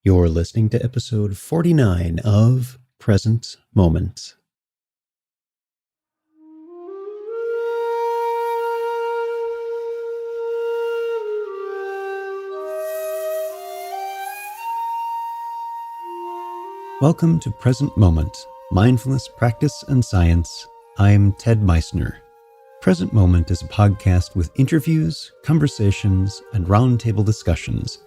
You're listening to episode 49 of Present Moment. Welcome to Present Moment, Mindfulness, Practice, and Science. I'm Ted Meissner. Present Moment is a podcast with interviews, conversations, and roundtable discussions.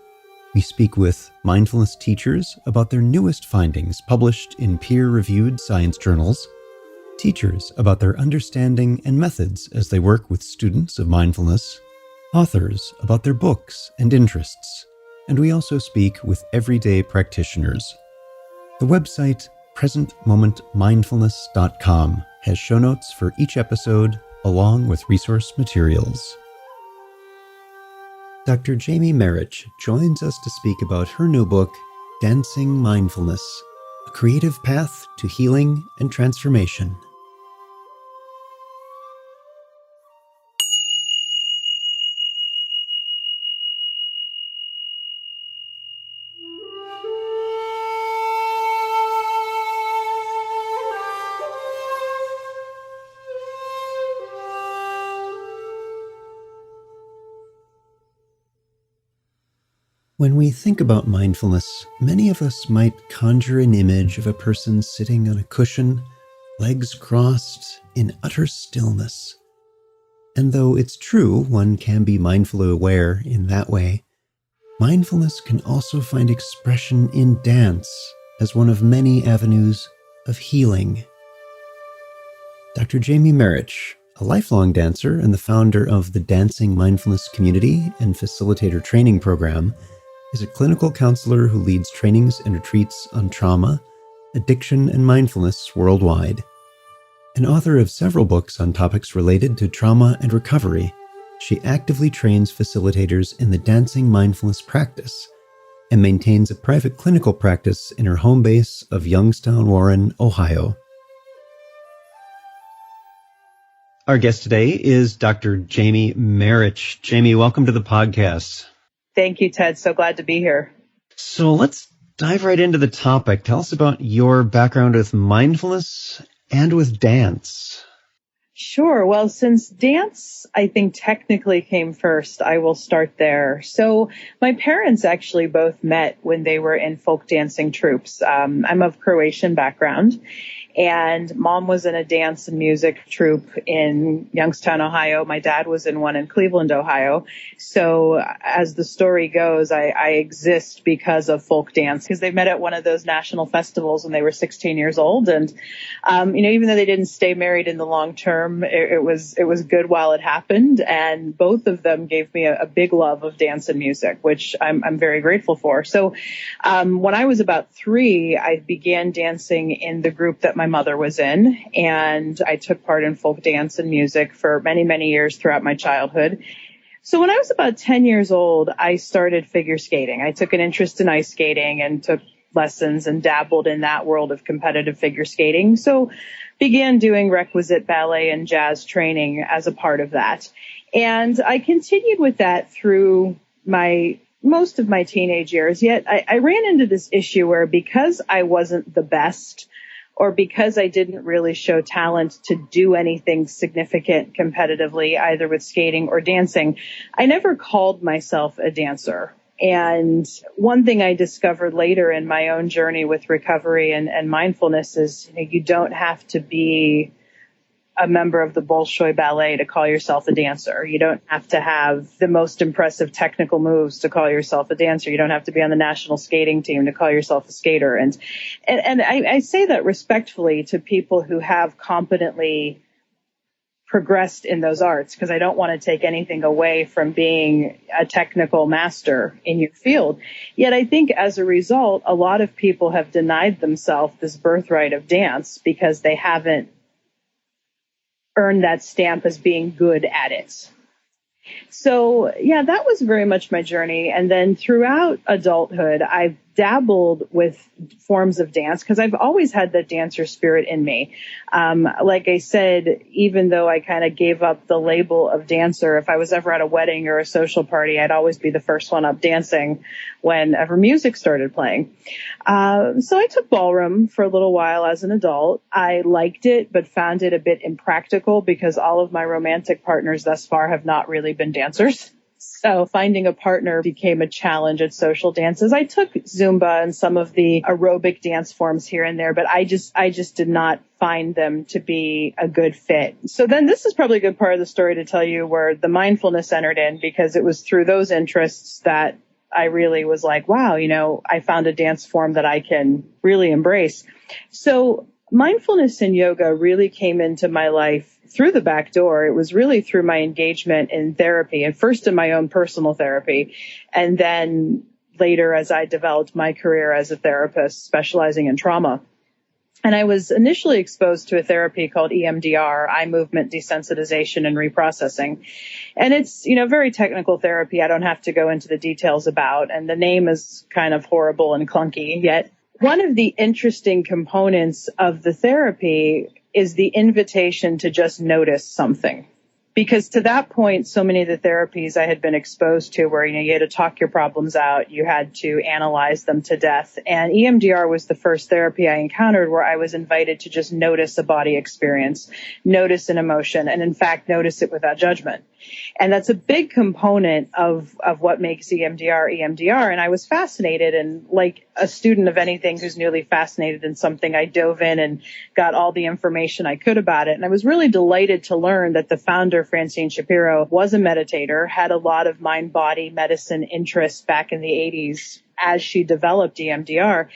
We speak with mindfulness teachers about their newest findings published in peer-reviewed science journals, teachers about their understanding and methods as they work with students of mindfulness, authors about their books and interests, and we also speak with everyday practitioners. The website presentmomentmindfulness.com has show notes for each episode along with resource materials. Dr. Jamie Marich joins us to speak about her new book, Dancing Mindfulness, A Creative Path to Healing and Transformation. When we think about mindfulness, many of us might conjure an image of a person sitting on a cushion, legs crossed, in utter stillness. And though it's true one can be mindfully aware in that way, mindfulness can also find expression in dance as one of many avenues of healing. Dr. Jamie Marich, a lifelong dancer and the founder of the Dancing Mindfulness Community and Facilitator Training Program, is a clinical counselor who leads trainings and retreats on trauma, addiction, and mindfulness worldwide. An author of several books on topics related to trauma and recovery, she actively trains facilitators in the dancing mindfulness practice and maintains a private clinical practice in her home base of Youngstown, Warren, Ohio. Our guest today is Dr. Jamie Marich. Jamie, welcome to the podcast. Thank you, Ted. So glad to be here. So let's dive right into the topic. Tell us about your background with mindfulness and with dance. Sure. Well, since dance, I think technically came first, I will start there. So my parents actually both met when they were in folk dancing troupes. I'm of Croatian background. And mom was in a dance and music troupe in Youngstown, Ohio. My dad was in one in Cleveland, Ohio. So as the story goes, I exist because of folk dance, because they met at one of those national festivals when they were 16 years old. And, even though they didn't stay married in the long term, it was good while it happened. And both of them gave me a big love of dance and music, which I'm very grateful for. So when I was about 3, I began dancing in the group that my mother was in, and I took part in folk dance and music for many, many years throughout my childhood. So when I was about 10 years old, I started figure skating. I took an interest in ice skating and took lessons and dabbled in that world of competitive figure skating. So began doing requisite ballet and jazz training as a part of that. And I continued with that through most of my teenage years. Yet I ran into this issue where, because I wasn't the best, or because I didn't really show talent to do anything significant competitively, either with skating or dancing, I never called myself a dancer. And one thing I discovered later in my own journey with recovery and mindfulness is, you don't have to be a member of the Bolshoi Ballet to call yourself a dancer. You don't have to have the most impressive technical moves to call yourself a dancer. You don't have to be on the national skating team to call yourself a skater. And I say that respectfully to people who have competently progressed in those arts, because I don't want to take anything away from being a technical master in your field. Yet I think as a result, a lot of people have denied themselves this birthright of dance because they haven't earned that stamp as being good at it. So, that was very much my journey. And then throughout adulthood, I've dabbled with forms of dance because I've always had the dancer spirit in me. Like I said, even though I kind of gave up the label of dancer, if I was ever at a wedding or a social party, I'd always be the first one up dancing whenever music started playing. So I took ballroom for a little while as an adult. I liked it, but found it a bit impractical because all of my romantic partners thus far have not really been dancers. So finding a partner became a challenge at social dances. I took Zumba and some of the aerobic dance forms here and there, but I just did not find them to be a good fit. So then this is probably a good part of the story to tell you where the mindfulness entered in, because it was through those interests that I really was like, wow, I found a dance form that I can really embrace. So mindfulness and yoga really came into my life through the back door. It was really through my engagement in therapy, and first in my own personal therapy, and then later as I developed my career as a therapist specializing in trauma. And I was initially exposed to a therapy called EMDR, eye movement desensitization and reprocessing. And it's, very technical therapy I don't have to go into the details about. And the name is kind of horrible and clunky, yet one of the interesting components of the therapy is the invitation to just notice something. Because to that point, so many of the therapies I had been exposed to where, you had to talk your problems out, you had to analyze them to death. And EMDR was the first therapy I encountered where I was invited to just notice a body experience, notice an emotion, and in fact, notice it without judgment. And that's a big component of what makes EMDR. And I was fascinated, and like a student of anything who's newly fascinated in something, I dove in and got all the information I could about it. And I was really delighted to learn that the founder, Francine Shapiro, was a meditator, had a lot of mind-body medicine interests back in the 80s as she developed EMDR.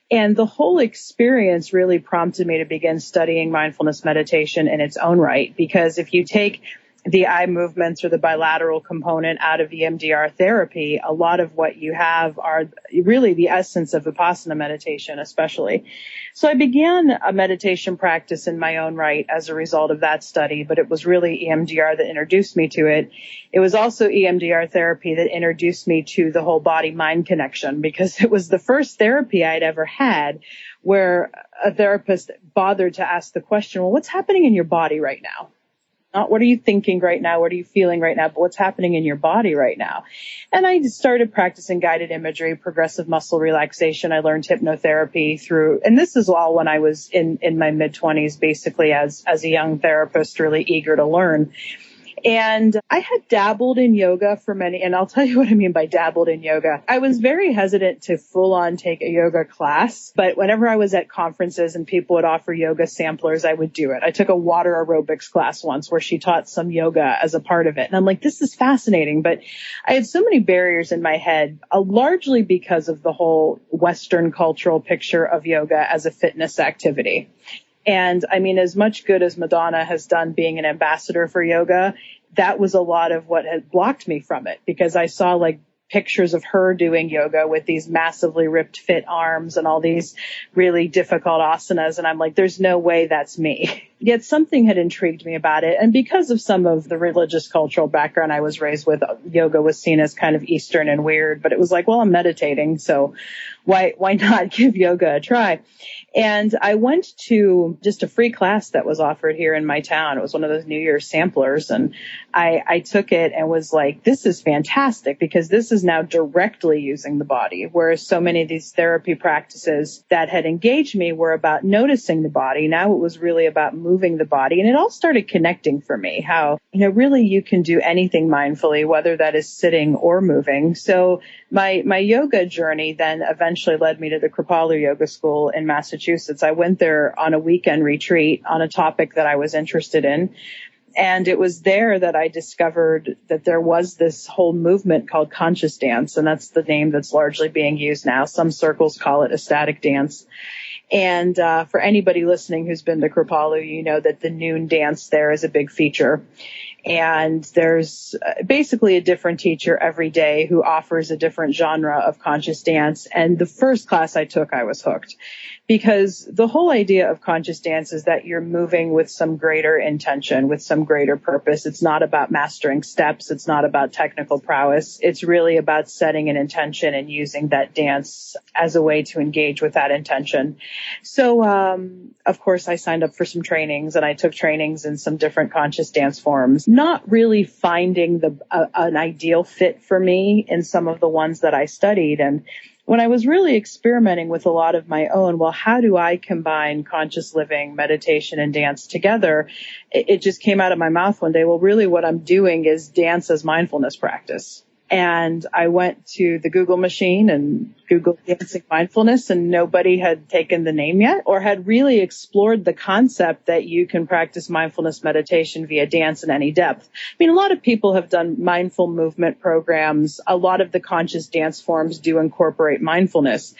And the whole experience really prompted me to begin studying mindfulness meditation in its own right, because if you take the eye movements or the bilateral component out of EMDR therapy, a lot of what you have are really the essence of Vipassana meditation, especially. So I began a meditation practice in my own right as a result of that study, but it was really EMDR that introduced me to it. It was also EMDR therapy that introduced me to the whole body-mind connection, because it was the first therapy I'd ever had where a therapist bothered to ask the question, well, what's happening in your body right now? Not what are you thinking right now, what are you feeling right now, but what's happening in your body right now. And I started practicing guided imagery, progressive muscle relaxation. I learned hypnotherapy through, and this is all when I was in my mid-20s, basically as a young therapist, really eager to learn. And I had dabbled in yoga for many, and I'll tell you what I mean by dabbled in yoga. I was very hesitant to full on take a yoga class, but whenever I was at conferences and people would offer yoga samplers, I would do it. I took a water aerobics class once where she taught some yoga as a part of it. And I'm like, this is fascinating. But I had so many barriers in my head, largely because of the whole Western cultural picture of yoga as a fitness activity. And I mean, as much good as Madonna has done being an ambassador for yoga, that was a lot of what had blocked me from it, because I saw like pictures of her doing yoga with these massively ripped fit arms and all these really difficult asanas. And I'm like, there's no way that's me. Yet something had intrigued me about it. And because of some of the religious cultural background I was raised with, yoga was seen as kind of Eastern and weird, but it was like, well, I'm meditating, so why not give yoga a try? And I went to just a free class that was offered here in my town. It was one of those New Year's samplers. And I took it and was like, this is fantastic, because this is now directly using the body. Whereas so many of these therapy practices that had engaged me were about noticing the body. Now it was really about moving the body. And it all started connecting for me, how, really you can do anything mindfully, whether that is sitting or moving. So my yoga journey then eventually led me to the Kripalu Yoga School in Massachusetts. I went there on a weekend retreat on a topic that I was interested in. And it was there that I discovered that there was this whole movement called conscious dance. And that's the name that's largely being used now. Some circles call it ecstatic dance. And for anybody listening who's been to Kripalu, you know that the noon dance there is a big feature. And there's basically a different teacher every day who offers a different genre of conscious dance. And the first class I took, I was hooked, because the whole idea of conscious dance is that you're moving with some greater intention, with some greater purpose. It's not about mastering steps. It's not about technical prowess. It's really about setting an intention and using that dance as a way to engage with that intention. So, of course, I signed up for some trainings, and I took trainings in some different conscious dance forms, not really finding an ideal fit for me in some of the ones that I studied. And when I was really experimenting with a lot of my own, well, how do I combine conscious living, meditation, and dance together? It just came out of my mouth one day. Well, really what I'm doing is dance as mindfulness practice. And I went to the Google machine and Googled dancing mindfulness, and nobody had taken the name yet or had really explored the concept that you can practice mindfulness meditation via dance in any depth. I mean, a lot of people have done mindful movement programs. A lot of the conscious dance forms do incorporate mindfulness.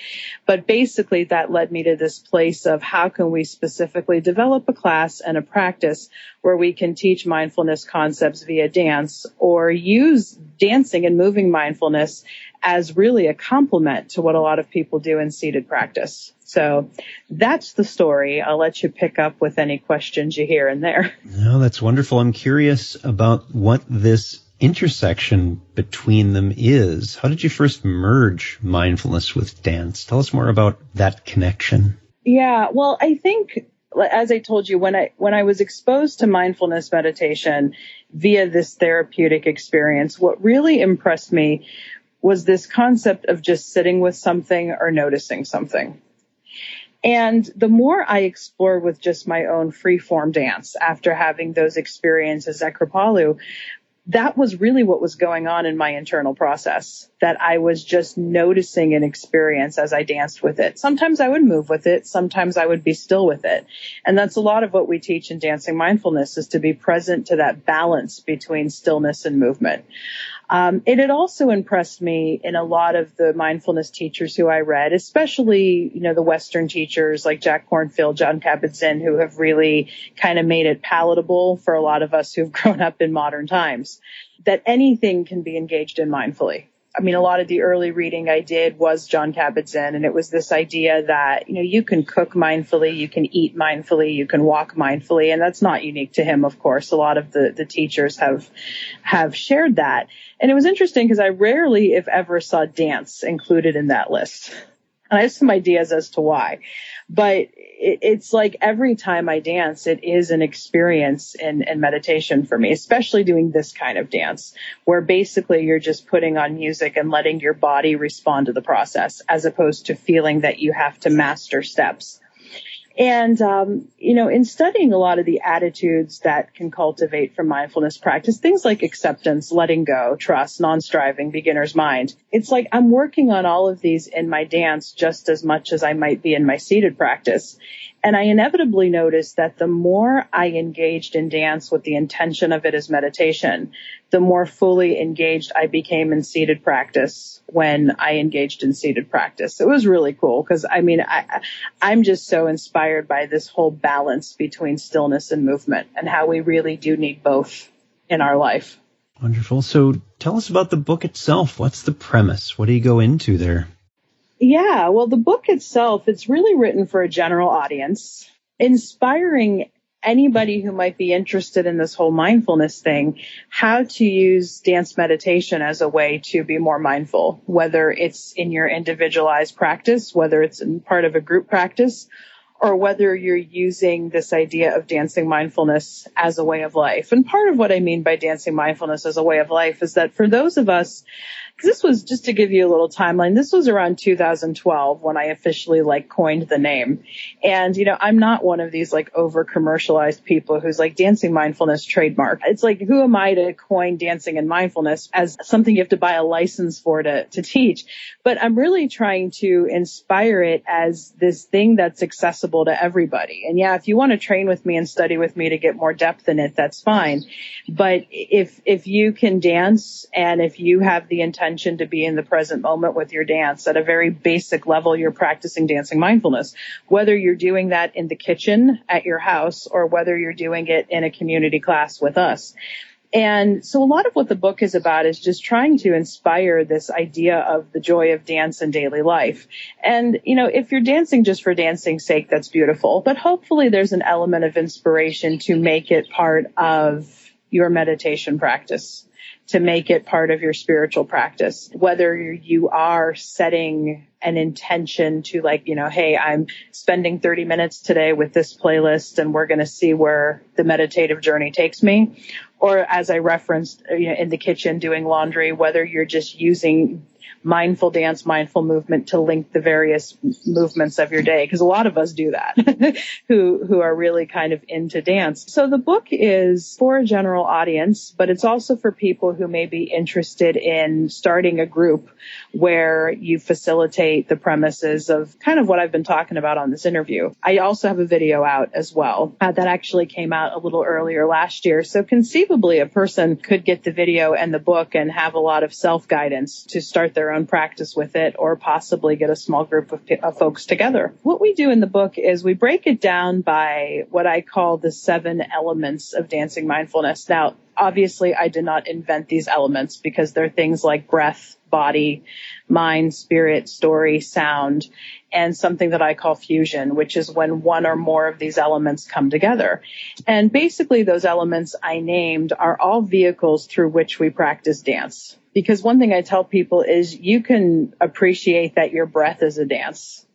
But basically that led me to this place of how can we specifically develop a class and a practice where we can teach mindfulness concepts via dance, or use dancing and moving mindfulness as really a complement to what a lot of people do in seated practice. So that's the story. I'll let you pick up with any questions you hear in there. No, that's wonderful. I'm curious about what this intersection between them is. How did you first merge mindfulness with dance? Tell us more about that connection. Yeah, well, I think, as I told you, when I was exposed to mindfulness meditation via this therapeutic experience, what really impressed me was this concept of just sitting with something or noticing something. And the more I explored with just my own free-form dance after having those experiences at Kripalu, that was really what was going on in my internal process, that I was just noticing an experience as I danced with it. Sometimes I would move with it. Sometimes I would be still with it. And that's a lot of what we teach in dancing mindfulness, is to be present to that balance between stillness and movement. It had also impressed me in a lot of the mindfulness teachers who I read, especially, the Western teachers like Jack Kornfield, Jon Kabat-Zinn, who have really kind of made it palatable for a lot of us who've grown up in modern times, that anything can be engaged in mindfully. I mean, a lot of the early reading I did was Jon Kabat-Zinn, and it was this idea that, you can cook mindfully, you can eat mindfully, you can walk mindfully, and that's not unique to him, of course. A lot of the teachers have shared that. And it was interesting because I rarely, if ever, saw dance included in that list. And I have some ideas as to why. But it's like every time I dance, it is an experience in meditation for me, especially doing this kind of dance, where basically you're just putting on music and letting your body respond to the process, as opposed to feeling that you have to master steps. And, in studying a lot of the attitudes that can cultivate from mindfulness practice, things like acceptance, letting go, trust, non-striving, beginner's mind, it's like I'm working on all of these in my dance just as much as I might be in my seated practice. And I inevitably noticed that the more I engaged in dance with the intention of it as meditation, the more fully engaged I became in seated practice when I engaged in seated practice. It was really cool because, I'm just so inspired by this whole balance between stillness and movement, and how we really do need both in our life. Wonderful. So tell us about the book itself. What's the premise? What do you go into there? Yeah, well, the book itself, it's really written for a general audience, inspiring anybody who might be interested in this whole mindfulness thing, how to use dance meditation as a way to be more mindful, whether it's in your individualized practice, whether it's in part of a group practice, or whether you're using this idea of dancing mindfulness as a way of life. And part of what I mean by dancing mindfulness as a way of life is that for those of us, because this was, just to give you a little timeline, this was around 2012 when I officially coined the name. And, I'm not one of these over commercialized people who's dancing mindfulness trademark. It's who am I to coin dancing and mindfulness as something you have to buy a license for to teach? But I'm really trying to inspire it as this thing that's accessible to everybody. And yeah, if you want to train with me and study with me to get more depth in it, that's fine. But if you can dance, and if you have the intention to be in the present moment with your dance, at a very basic level, you're practicing dancing mindfulness, whether you're doing that in the kitchen at your house or whether you're doing it in a community class with us. And so a lot of what the book is about is just trying to inspire this idea of the joy of dance in daily life. And, if you're dancing just for dancing's sake, that's beautiful. But hopefully there's an element of inspiration to make it part of your meditation practice, to make it part of your spiritual practice, whether you are setting an intention to hey, I'm spending 30 minutes today with this playlist and we're going to see where the meditative journey takes me. Or as I referenced, in the kitchen doing laundry, whether you're just using mindful dance, mindful movement to link the various movements of your day, because a lot of us do that who are really kind of into dance. So the book is for a general audience, but it's also for people who may be interested in starting a group where you facilitate the premises of kind of what I've been talking about on this interview. I also have a video out as well that actually came out a little earlier last year. So conceivably a person could get the video and the book and have a lot of self-guidance to start their own practice with it, or possibly get a small group of folks together. What we do in the book is we break it down by what I call the 7 elements of dancing mindfulness. Now, obviously, I did not invent these elements because they're things like breath, body, mind, spirit, story, sound, and something that I call fusion, which is when one or more of these elements come together. And basically, those elements I named are all vehicles through which we practice dance. Because one thing I tell people is you can appreciate that your breath is a dance.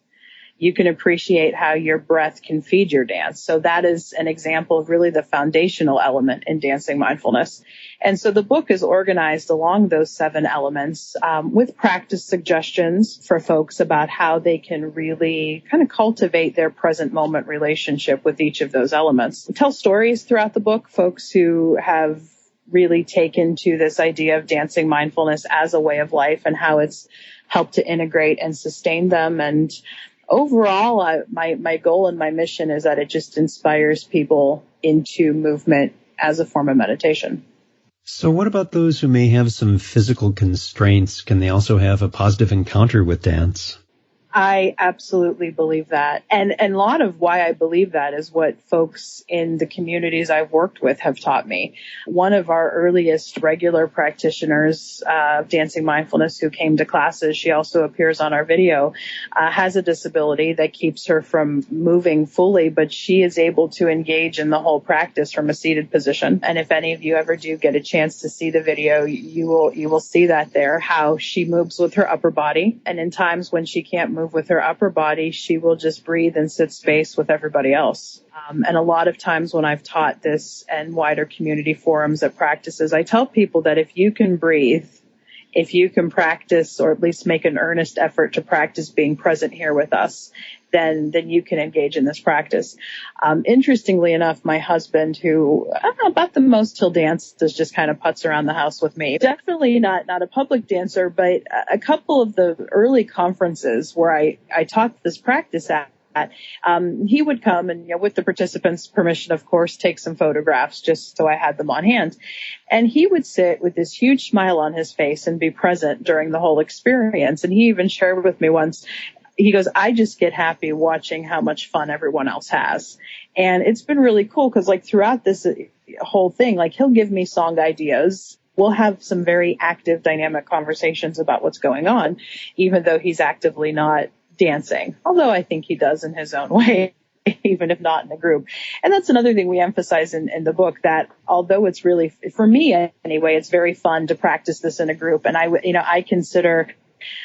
You can appreciate how your breath can feed your dance. So that is an example of really the foundational element in dancing mindfulness. And so the book is organized along those 7 elements with practice suggestions for folks about how they can really kind of cultivate their present moment relationship with each of those elements. I tell stories throughout the book, folks who have really taken to this idea of dancing mindfulness as a way of life and how it's helped to integrate and sustain them. And overall, my goal and my mission is that it just inspires people into movement as a form of meditation. So what about those who may have some physical constraints? Can they also have a positive encounter with dance? I absolutely believe that. And a lot of why I believe that is what folks in the communities I've worked with have taught me. One of our earliest regular practitioners of dancing mindfulness who came to classes, she also appears on our video, has a disability that keeps her from moving fully, but she is able to engage in the whole practice from a seated position. And if any of you ever do get a chance to see the video, you will see that there, how she moves with her upper body. And in times when she can't move with her upper body, she will just breathe and sit space with everybody else. And a lot of times when I've taught this and wider community forums at practices, I tell people that if you can breathe, if you can practice, or at least make an earnest effort to practice being present here with us, then you can engage in this practice. Interestingly enough, my husband, who I don't know about the most he'll dance, just kind of putts around the house with me. Definitely not a public dancer, but a couple of the early conferences where I taught this practice at, he would come and, with the participants' permission, of course, take some photographs just so I had them on hand. And he would sit with this huge smile on his face and be present during the whole experience. And he even shared with me once, he goes, I just get happy watching how much fun everyone else has. And it's been really cool because throughout this whole thing, he'll give me song ideas. We'll have some very active, dynamic conversations about what's going on, even though he's actively not dancing, although I think he does in his own way, even if not in a group. And that's another thing we emphasize in the book, that although it's really, for me anyway, it's very fun to practice this in a group. And I consider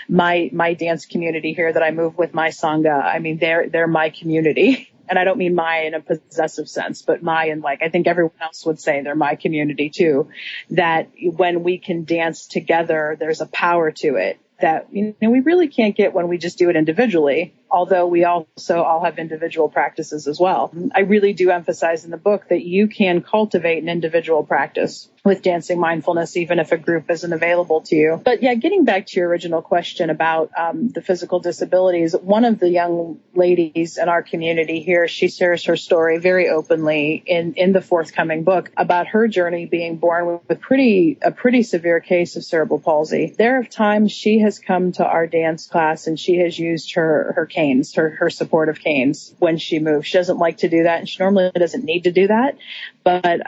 my dance community here that I move with, my Sangha, I mean, they're my community. And I don't mean my in a possessive sense, but my in I think everyone else would say they're my community too, that when we can dance together, there's a power to it that we really can't get when we just do it individually, although we also all have individual practices as well. I really do emphasize in the book that you can cultivate an individual practice with dancing mindfulness, even if a group isn't available to you. But yeah, getting back to your original question about the physical disabilities, one of the young ladies in our community here, she shares her story very openly in the forthcoming book about her journey being born with a pretty severe case of cerebral palsy. There are times she has come to our dance class and she has used her canes, her supportive canes when she moves. She doesn't like to do that, and she normally doesn't need to do that. But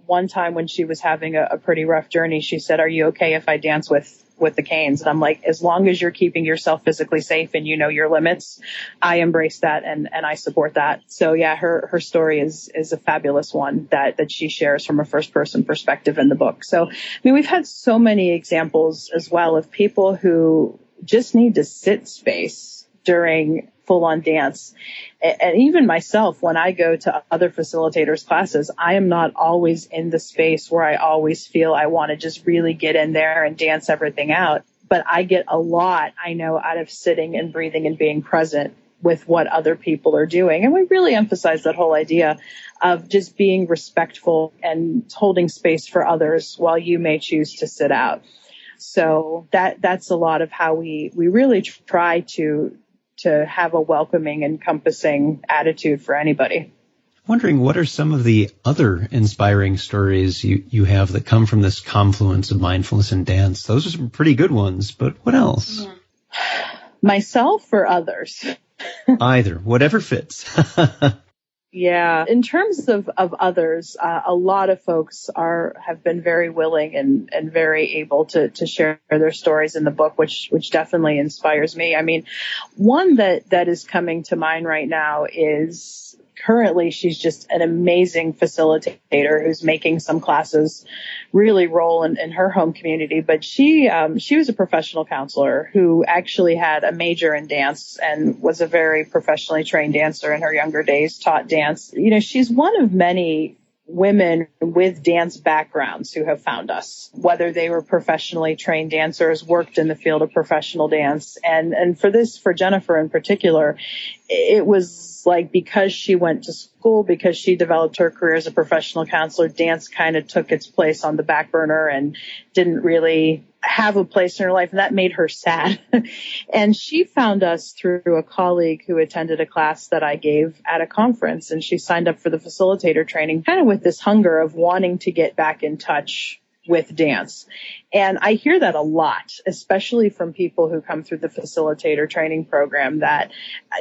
one time when she was having a pretty rough journey, she said, "Are you okay if I dance with the canes?" And I'm like, as long as you're keeping yourself physically safe and you know your limits, I embrace that and I support that. So yeah, her story is a fabulous one that she shares from a first person perspective in the book. So, I mean, we've had so many examples as well of people who just need to sit space during full on dance. And even myself, when I go to other facilitators' classes, I am not always in the space where I always feel I want to just really get in there and dance everything out. But I get a lot, I know, out of sitting and breathing and being present with what other people are doing. And we really emphasize that whole idea of just being respectful and holding space for others while you may choose to sit out. So that's a lot of how we really try to have a welcoming, encompassing attitude for anybody. Wondering, what are some of the other inspiring stories you have that come from this confluence of mindfulness and dance? Those are some pretty good ones, but what else? Myself or others? Either, whatever fits. Yeah. In terms of others, a lot of folks have been very willing and very able to share their stories in the book, which definitely inspires me. I mean, one that is coming to mind right now is currently she's just an amazing facilitator who's making some classes really roll in her home community. But she was a professional counselor who actually had a major in dance and was a very professionally trained dancer in her younger days, taught dance. You know, she's one of many women with dance backgrounds who have found us, whether they were professionally trained dancers, worked in the field of professional dance. And for Jennifer in particular, it was like, because she went to school, because she developed her career as a professional counselor, dance kind of took its place on the back burner and didn't really have a place in her life. And that made her sad. And she found us through a colleague who attended a class that I gave at a conference. And she signed up for the facilitator training kind of with this hunger of wanting to get back in touch with dance. And I hear that a lot, especially from people who come through the facilitator training program, that,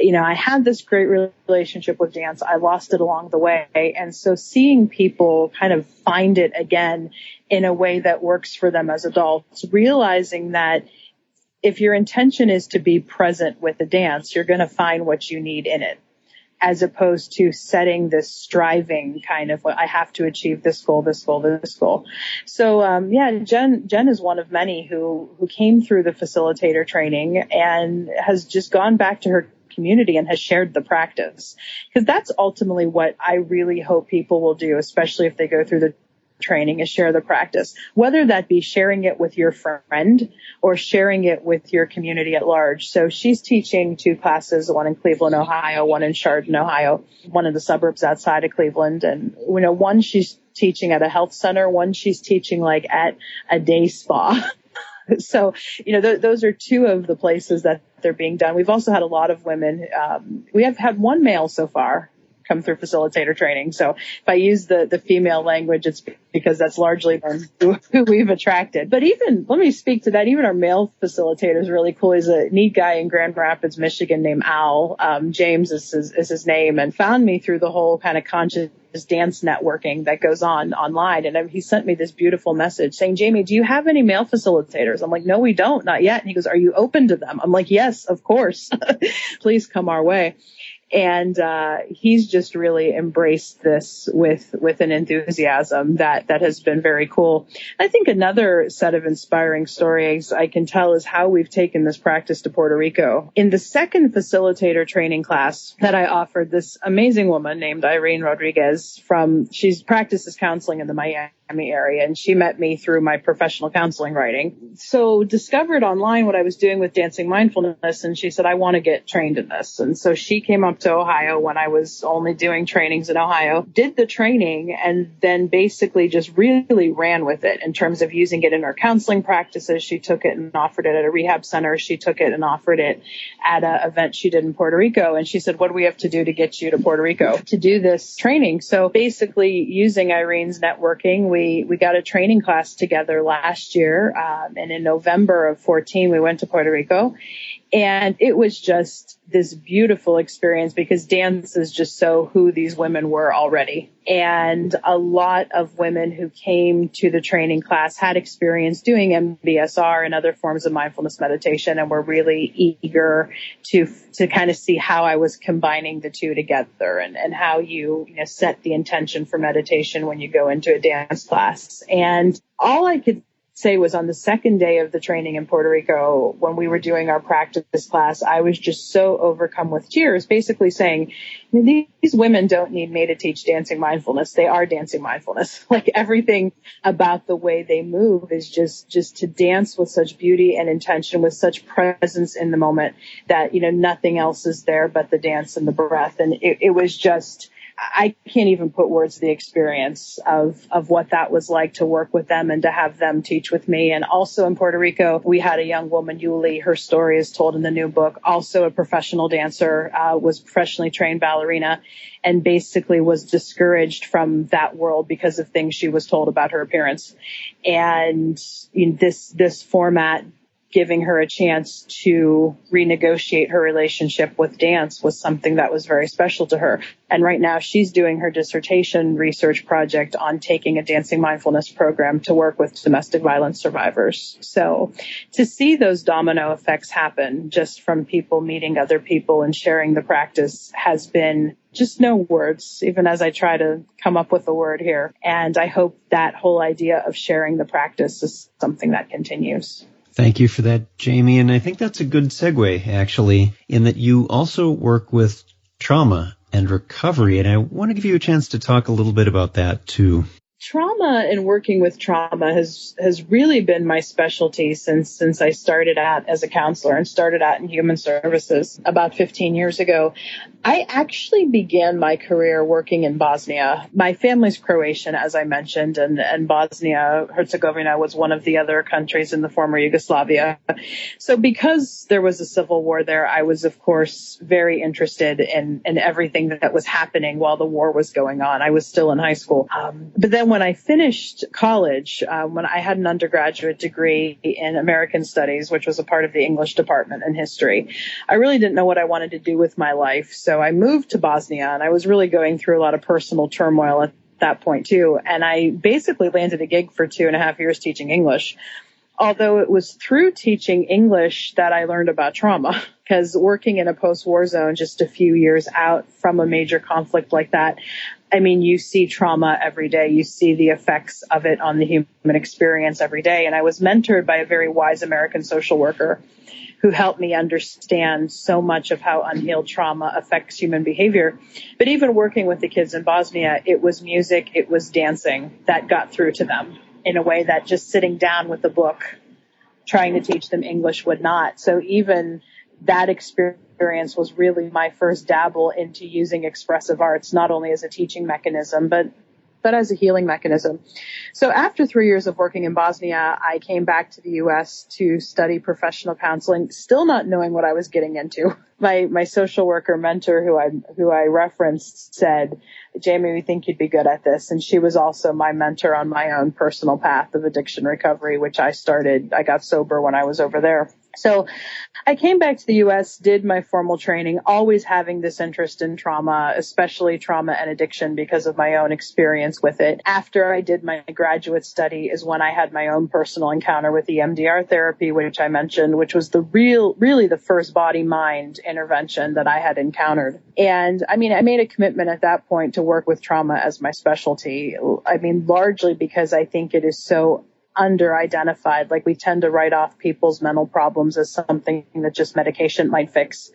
you know, I had this great relationship with dance. I lost it along the way. And so seeing people kind of find it again in a way that works for them as adults, realizing that if your intention is to be present with the dance, you're going to find what you need in it, as opposed to setting this striving kind of, I have to achieve this goal, this goal, this goal. So, Jen is one of many who came through the facilitator training and has just gone back to her community and has shared the practice. Because that's ultimately what I really hope people will do, especially if they go through the training, is share the practice, whether that be sharing it with your friend or sharing it with your community at large. So she's teaching 2 classes, one in Cleveland, Ohio, one in Chardon, Ohio, one in the suburbs outside of Cleveland. And, you know, one she's teaching at a health center, one she's teaching like at a day spa. So, you know, those are 2 of the places that they're being done. We've also had a lot of women. We have had 1 male so far come through facilitator training. So if I use the female language, it's because that's largely who we've attracted. But even, let me speak to that, even our male facilitator is really cool. He's a neat guy in Grand Rapids, Michigan named Al. James is his name, and found me through the whole kind of conscious dance networking that goes on online. And he sent me this beautiful message saying, "Jamie, do you have any male facilitators?" I'm like, "No, we don't, not yet." And he goes, "Are you open to them?" I'm like, "Yes, of course." Please come our way. And he's just really embraced this with an enthusiasm that has been very cool. I think another set of inspiring stories I can tell is how we've taken this practice to Puerto Rico. In the second facilitator training class that I offered, this amazing woman named Irene Rodriguez she practices counseling in the Miami area, and she met me through my professional counseling writing. So discovered online what I was doing with dancing mindfulness, and she said, "I want to get trained in this." And so she came up to Ohio when I was only doing trainings in Ohio, did the training, and then basically just really ran with it in terms of using it in her counseling practices. She took it and offered it at a rehab center. She took it and offered it at an event she did in Puerto Rico. And she said, "What do we have to do to get you to Puerto Rico to do this training?" So basically using Irene's networking, we got a training class together last year. And in November of 14, we went to Puerto Rico. And it was just this beautiful experience because dance is just so who these women were already. And a lot of women who came to the training class had experience doing MBSR and other forms of mindfulness meditation and were really eager to kind of see how I was combining the two together and how you know, set the intention for meditation when you go into a dance class. And all I could say was on the second day of the training in Puerto Rico, when we were doing our practice class, I was just so overcome with tears, basically saying, these women don't need me to teach dancing mindfulness. They are dancing mindfulness. Like everything about the way they move is just to dance with such beauty and intention, with such presence in the moment that, you know, nothing else is there but the dance and the breath. And it was just, I can't even put words to the experience of what that was like to work with them and to have them teach with me. And also in Puerto Rico, we had a young woman, Yuli, her story is told in the new book, also a professional dancer, was professionally trained ballerina, and basically was discouraged from that world because of things she was told about her appearance. And this format, giving her a chance to renegotiate her relationship with dance, was something that was very special to her. And right now she's doing her dissertation research project on taking a dancing mindfulness program to work with domestic violence survivors. So to see those domino effects happen just from people meeting other people and sharing the practice has been just no words, even as I try to come up with a word here. And I hope that whole idea of sharing the practice is something that continues. Thank you for that, Jamie. And I think that's a good segue, actually, in that you also work with trauma and recovery. And I want to give you a chance to talk a little bit about that, too. Trauma and working with trauma has really been my specialty since I started out as a counselor and started out in human services about 15 years ago. I actually began my career working in Bosnia. My family's Croatian, as I mentioned, and Bosnia-Herzegovina was one of the other countries in the former Yugoslavia. So because there was a civil war there, I was, of course, very interested in everything that was happening while the war was going on. I was still in high school. But then when I finished college, when I had an undergraduate degree in American Studies, which was a part of the English department and history, I really didn't know what I wanted to do with my life. So I moved to Bosnia, and I was really going through a lot of personal turmoil at that point too. And I basically landed a gig for 2.5 years teaching English. Although it was through teaching English that I learned about trauma, because working in a post-war zone just a few years out from a major conflict like that, I mean, you see trauma every day. You see the effects of it on the human experience every day. And I was mentored by a very wise American social worker who helped me understand so much of how unhealed trauma affects human behavior. But even working with the kids in Bosnia, it was music, it was dancing that got through to them in a way that just sitting down with a book, trying to teach them English would not. So even that experience was really my first dabble into using expressive arts, not only as a teaching mechanism, but as a healing mechanism. So after 3 years of working in Bosnia, I came back to the U.S. to study professional counseling, still not knowing what I was getting into. My social worker mentor who I referenced said, Jamie, we think you'd be good at this. And she was also my mentor on my own personal path of addiction recovery, which I got sober when I was over there. So I came back to the U.S., did my formal training, always having this interest in trauma, especially trauma and addiction because of my own experience with it. After I did my graduate study is when I had my own personal encounter with the EMDR therapy, which I mentioned, which was really the first body-mind intervention that I had encountered. And I mean, I made a commitment at that point to work with trauma as my specialty. I mean, largely because I think it is so under-identified. Like we tend to write off people's mental problems as something that just medication might fix.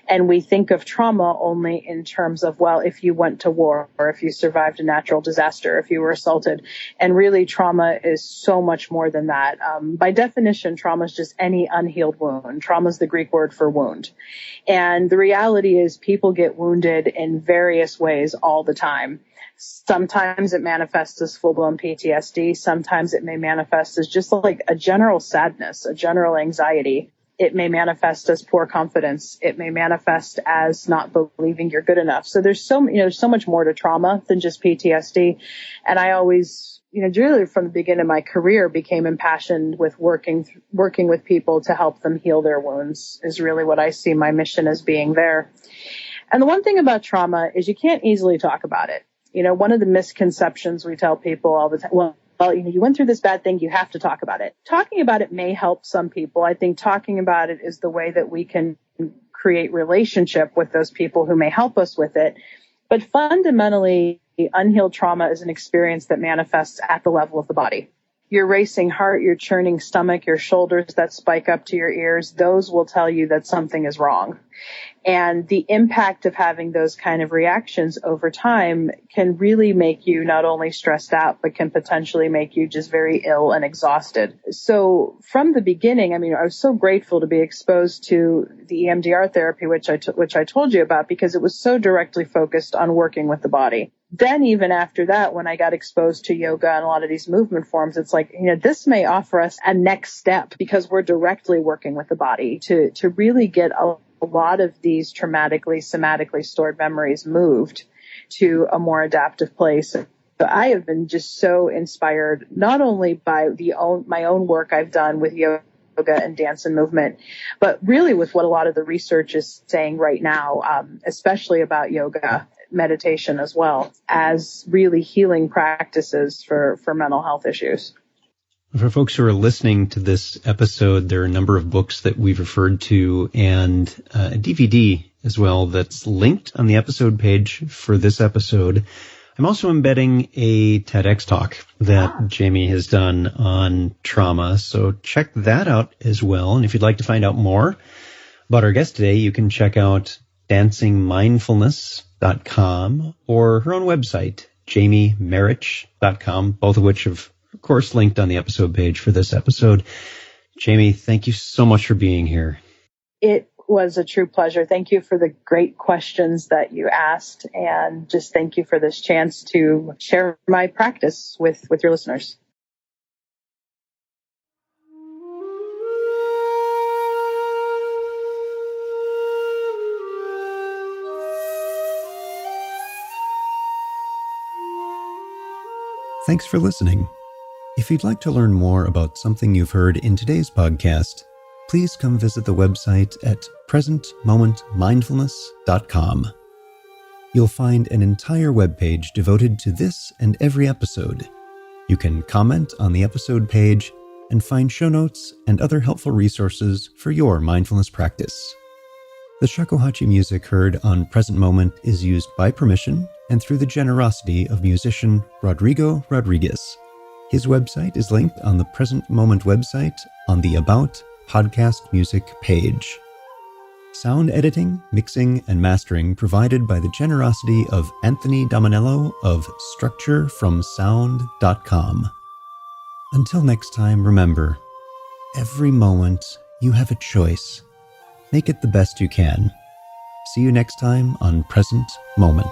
And we think of trauma only in terms of, well, if you went to war or if you survived a natural disaster, if you were assaulted. And really trauma is so much more than that. By definition, trauma is just any unhealed wound. Trauma is the Greek word for wound. And the reality is people get wounded in various ways all the time. Sometimes it manifests as full-blown PTSD. Sometimes it may manifest as just like a general sadness, a general anxiety. It may manifest as poor confidence. It may manifest as not believing you're good enough. So there's so much more to trauma than just PTSD. And I always really from the beginning of my career became impassioned with working with people to help them heal their wounds is really what I see my mission as being there. And the one thing about trauma is you can't easily talk about it. One of the misconceptions we tell people all the time, well, you went through this bad thing, you have to talk about it. Talking about it may help some people. I think talking about it is the way that we can create relationship with those people who may help us with it. But fundamentally, unhealed trauma is an experience that manifests at the level of the body. Your racing heart, your churning stomach, your shoulders that spike up to your ears, those will tell you that something is wrong. And the impact of having those kind of reactions over time can really make you not only stressed out, but can potentially make you just very ill and exhausted. So from the beginning, I was so grateful to be exposed to the EMDR therapy, which I told you about, because it was so directly focused on working with the body. Then even after that, when I got exposed to yoga and a lot of these movement forms, it's like, this may offer us a next step because we're directly working with the body to really get a lot of these somatically stored memories moved to a more adaptive place. So I have been just so inspired, not only by my own work I've done with yoga and dance and movement, but really with what a lot of the research is saying right now, especially about yoga, meditation as well, as really healing practices for mental health issues. For folks who are listening to this episode, there are a number of books that we've referred to and a DVD as well that's linked on the episode page for this episode. I'm also embedding a TEDx talk that Jamie has done on trauma, so check that out as well. And if you'd like to find out more about our guest today, you can check out dancingmindfulness.com or her own website, jamiemarich.com, both of which have, of course, linked on the episode page for this episode. Jamie, thank you so much for being here. It was a true pleasure. Thank you for the great questions that you asked, and just thank you for this chance to share my practice with your listeners. Thanks for listening. If you'd like to learn more about something you've heard in today's podcast, please come visit the website at presentmomentmindfulness.com. You'll find an entire webpage devoted to this and every episode. You can comment on the episode page and find show notes and other helpful resources for your mindfulness practice. The shakuhachi music heard on Present Moment is used by permission and through the generosity of musician Rodrigo Rodriguez. His website is linked on the Present Moment website on the About Podcast Music page. Sound editing, mixing, and mastering provided by the generosity of Anthony Dominello of StructureFromSound.com. Until next time, remember, every moment you have a choice. Make it the best you can. See you next time on Present Moment.